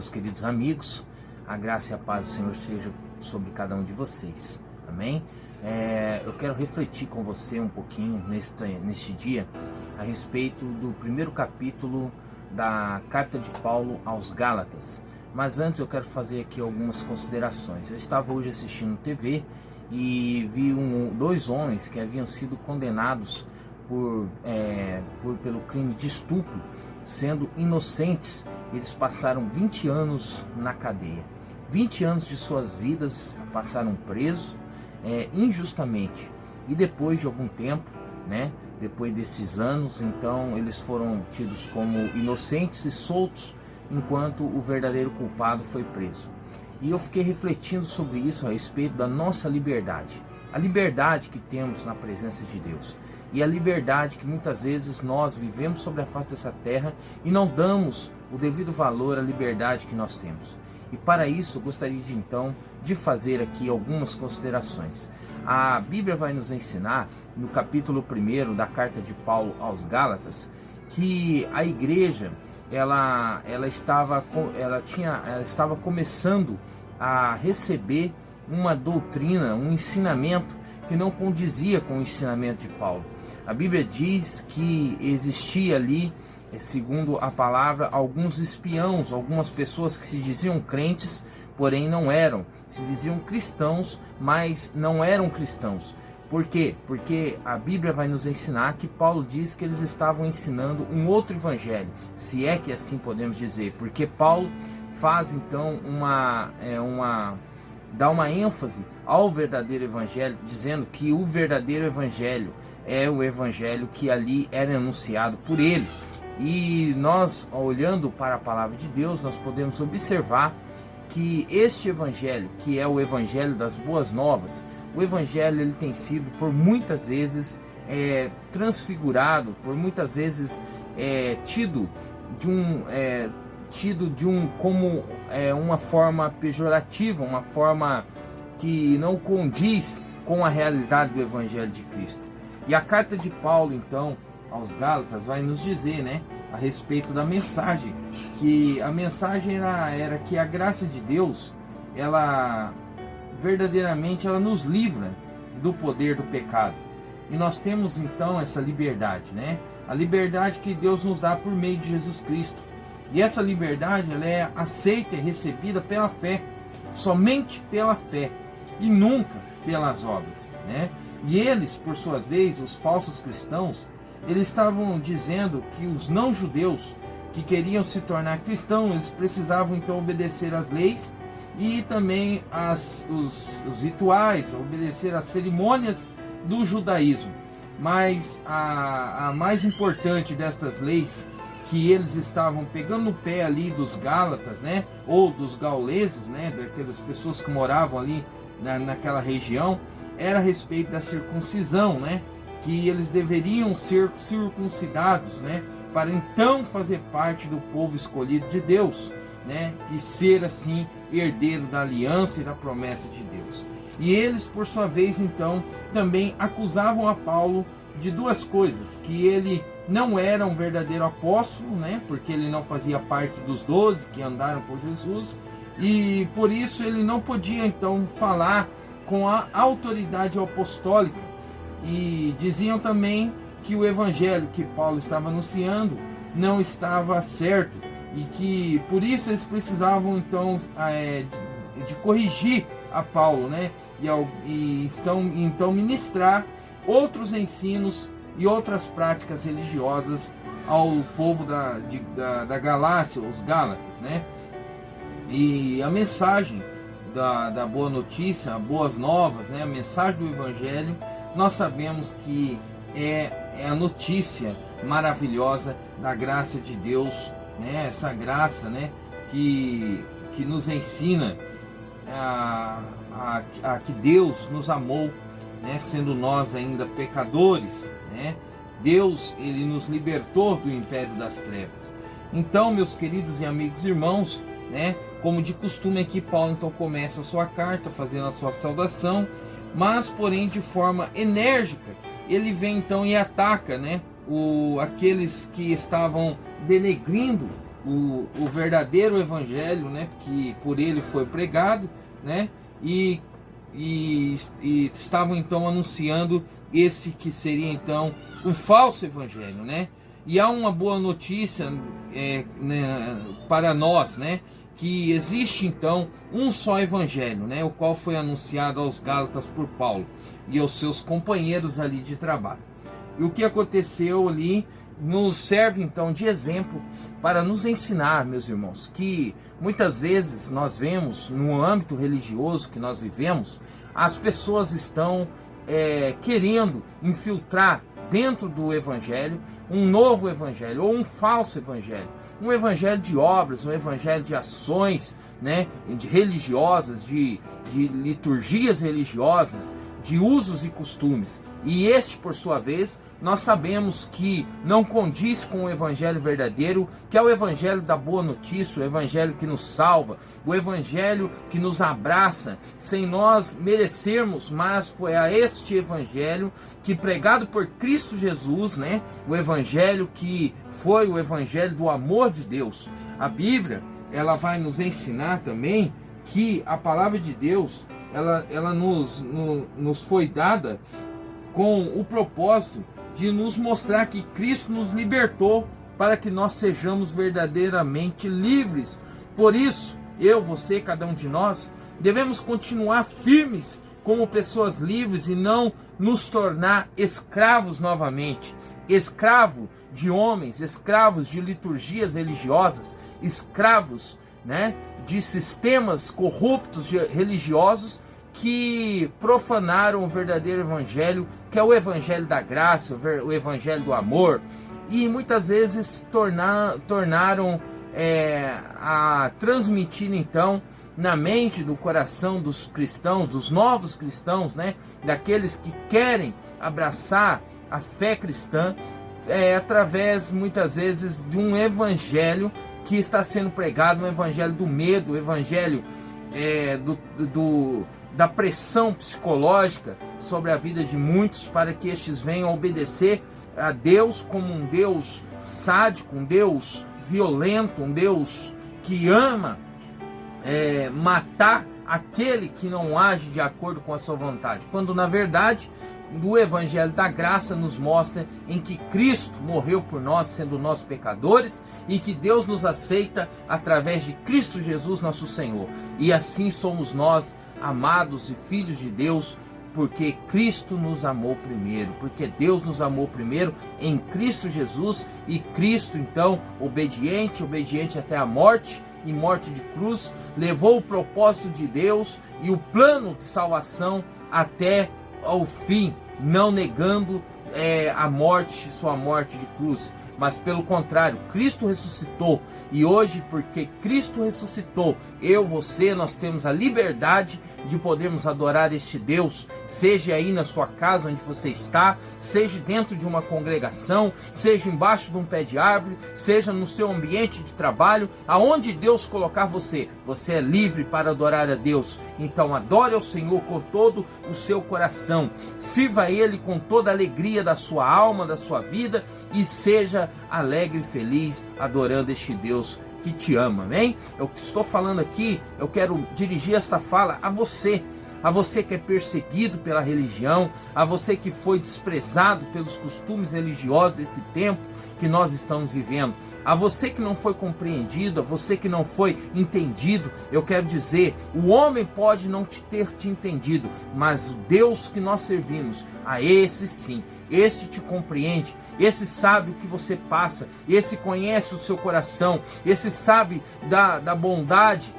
meus queridos amigos, a graça e a paz do Senhor seja sobre cada um de vocês, amém? Eu quero refletir com você um pouquinho neste dia a respeito do primeiro capítulo da carta de Paulo aos Gálatas. Mas antes eu quero fazer aqui algumas considerações. Eu estava hoje assistindo TV e vi dois homens que haviam sido condenados pelo crime de estupro, sendo inocentes. Eles passaram 20 anos na cadeia. 20 anos de suas vidas passaram presos injustamente. E depois de algum tempo, depois desses anos, então eles foram tidos como inocentes e soltos, enquanto o verdadeiro culpado foi preso. E eu fiquei refletindo sobre isso a respeito da nossa liberdade. A liberdade que temos na presença de Deus. E a liberdade que muitas vezes nós vivemos sobre a face dessa terra e não damos o devido valor à liberdade que nós temos. E para isso eu gostaria de fazer aqui algumas considerações. A Bíblia vai nos ensinar, no capítulo 1 da carta de Paulo aos Gálatas, que a igreja ela estava começando a receber uma doutrina, um ensinamento que não condizia com o ensinamento de Paulo. A Bíblia diz que existia ali, segundo a palavra, alguns espiãos, algumas pessoas que se diziam crentes, porém não eram. Se diziam cristãos, mas não eram cristãos. Por quê? Porque a Bíblia vai nos ensinar que Paulo diz que eles estavam ensinando um outro evangelho, se é que assim podemos dizer. Porque Paulo faz então dá uma ênfase ao verdadeiro evangelho, dizendo que o verdadeiro evangelho é o evangelho que ali era anunciado por ele. E nós, olhando para a palavra de Deus, nós podemos observar que este evangelho, que é o evangelho das boas novas, o evangelho ele tem sido por muitas vezes transfigurado, por muitas vezes tido como uma forma pejorativa, uma forma que não condiz com a realidade do evangelho de Cristo. E a carta de Paulo então aos Gálatas vai nos dizer, a respeito da mensagem, que a mensagem era que a graça de Deus, ela verdadeiramente ela nos livra do poder do pecado. E nós temos então essa liberdade, a liberdade que Deus nos dá por meio de Jesus Cristo. E essa liberdade ela é aceita e recebida pela fé, somente pela fé e nunca pelas obras, E eles, por sua vez, os falsos cristãos, eles estavam dizendo que os não-judeus que queriam se tornar cristãos, eles precisavam então obedecer às leis e também os rituais, obedecer às cerimônias do judaísmo. Mas a mais importante destas leis, que eles estavam pegando no pé ali dos Gálatas, ou dos gauleses, daquelas pessoas que moravam ali naquela região, era a respeito da circuncisão, que eles deveriam ser circuncidados, para então fazer parte do povo escolhido de Deus, e ser assim herdeiro da aliança e da promessa de Deus. E eles, por sua vez, então, também acusavam a Paulo de duas coisas: que ele não era um verdadeiro apóstolo, porque ele não fazia parte dos 12 que andaram por Jesus, e por isso ele não podia então falar com a autoridade apostólica. E diziam também que o evangelho que Paulo estava anunciando não estava certo, e que por isso eles precisavam então de corrigir a Paulo, e então ministrar outros ensinos e outras práticas religiosas ao povo da Galácia, os Gálatas, E a mensagem da boa notícia, boas novas, a mensagem do evangelho, nós sabemos que é a notícia maravilhosa da graça de Deus, essa graça, que nos ensina a que Deus nos amou, sendo nós ainda pecadores, Deus ele nos libertou do império das trevas. Então, meus queridos e amigos irmãos, como de costume aqui, Paulo então começa a sua carta fazendo a sua saudação, mas porém de forma enérgica ele vem então e ataca aqueles que estavam denegrindo o verdadeiro evangelho, né, que por ele foi pregado, né, e estavam então anunciando esse que seria então o falso evangelho, né? E há uma boa notícia né, para nós, né, que existe então um só evangelho, né, o qual foi anunciado aos Gálatas por Paulo e aos seus companheiros ali de trabalho. E o que aconteceu ali nos serve então de exemplo para nos ensinar, meus irmãos, que muitas vezes nós vemos no âmbito religioso que nós vivemos, as pessoas estão querendo infiltrar dentro do evangelho um novo evangelho ou um falso evangelho, um evangelho de obras, um evangelho de ações, né, de religiosas, de liturgias religiosas, de usos e costumes. E este, por sua vez, nós sabemos que não condiz com o evangelho verdadeiro, que é o evangelho da boa notícia, o evangelho que nos salva, o evangelho que nos abraça, sem nós merecermos, mas foi a este evangelho que, pregado por Cristo Jesus, né, o evangelho que foi o evangelho do amor de Deus. A Bíblia, ela vai nos ensinar também que a palavra de Deus, ela nos foi dada com o propósito de nos mostrar que Cristo nos libertou para que nós sejamos verdadeiramente livres. Por isso, eu, você, cada um de nós, devemos continuar firmes como pessoas livres e não nos tornar escravos novamente. Escravo de homens, escravos de liturgias religiosas, escravos, né, de sistemas corruptos religiosos que profanaram o verdadeiro evangelho, que é o evangelho da graça, o evangelho do amor, e muitas vezes tornaram a transmitir então na mente, do coração dos cristãos, dos novos cristãos, né, daqueles que querem abraçar a fé cristã, através muitas vezes de um evangelho que está sendo pregado, um evangelho do medo, o evangelho da pressão psicológica sobre a vida de muitos, para que estes venham obedecer a Deus como um Deus sádico, um Deus violento, um Deus que ama matar aquele que não age de acordo com a sua vontade, quando na verdade do evangelho da graça nos mostra em que Cristo morreu por nós, sendo nós pecadores, e que Deus nos aceita através de Cristo Jesus nosso Senhor, e assim somos nós amados e filhos de Deus, porque Cristo nos amou primeiro, porque Deus nos amou primeiro em Cristo Jesus, e Cristo então obediente até a morte, e morte de cruz, levou o propósito de Deus e o plano de salvação até ao fim, não negando sua morte de cruz, mas pelo contrário, Cristo ressuscitou, e hoje, porque Cristo ressuscitou, você, nós temos a liberdade de podermos adorar este Deus, seja aí na sua casa onde você está, seja dentro de uma congregação, seja embaixo de um pé de árvore, seja no seu ambiente de trabalho, aonde Deus colocar você é livre para adorar a Deus. Então adore ao Senhor com todo o seu coração, sirva a Ele com toda a alegria da sua alma, da sua vida, e seja alegre e feliz adorando este Deus que te ama, amém? Eu estou falando aqui, eu quero dirigir esta fala a você que é perseguido pela religião, a você que foi desprezado pelos costumes religiosos desse tempo que nós estamos vivendo, a você que não foi compreendido, a você que não foi entendido. Eu quero dizer, o homem pode não ter te entendido, mas o Deus que nós servimos, a esse sim, esse te compreende, esse sabe o que você passa, esse conhece o seu coração, esse sabe da bondade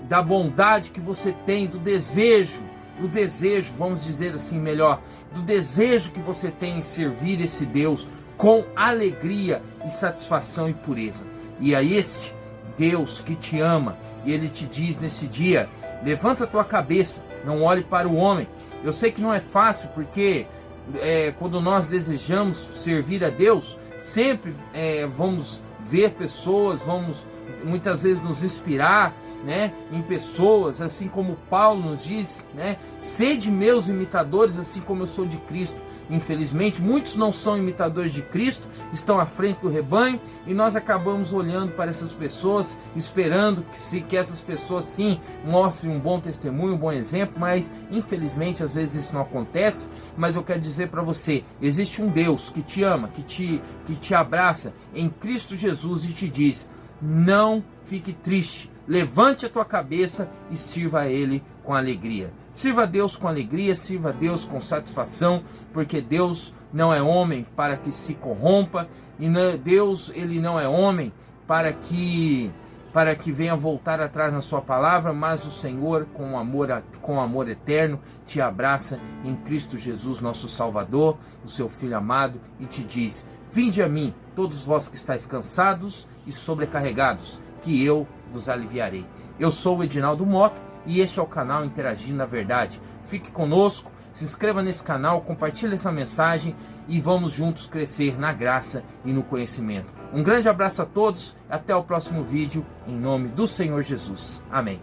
da bondade que você tem, do desejo, vamos dizer assim melhor, do desejo que você tem em servir esse Deus com alegria e satisfação e pureza. E a este Deus que te ama, e Ele te diz nesse dia: levanta a tua cabeça, não olhe para o homem. Eu sei que não é fácil, porque quando nós desejamos servir a Deus, sempre vamos ver pessoas, vamos muitas vezes nos inspirar, né, em pessoas, assim como Paulo nos diz, né, sede meus imitadores, assim como eu sou de Cristo. Infelizmente, muitos não são imitadores de Cristo, estão à frente do rebanho, e nós acabamos olhando para essas pessoas, esperando que essas pessoas sim mostrem um bom testemunho, um bom exemplo, mas infelizmente às vezes isso não acontece. Mas eu quero dizer para você, existe um Deus que te ama, que te abraça em Cristo Jesus e te diz: não fique triste, levante a tua cabeça e sirva a Ele com alegria. Sirva a Deus com alegria, sirva a Deus com satisfação, porque Deus não é homem para que se corrompa, e Deus, Ele não é homem para que venha voltar atrás na sua palavra, mas o Senhor, com amor eterno, te abraça em Cristo Jesus, nosso Salvador, o seu Filho amado, e te diz: vinde a mim, todos vós que estáis cansados e sobrecarregados, que eu vos aliviarei. Eu sou o Edinaldo Mota, e este é o canal Interagindo na Verdade. Fique conosco, se inscreva nesse canal, compartilhe essa mensagem e vamos juntos crescer na graça e no conhecimento. Um grande abraço a todos, até o próximo vídeo, em nome do Senhor Jesus. Amém.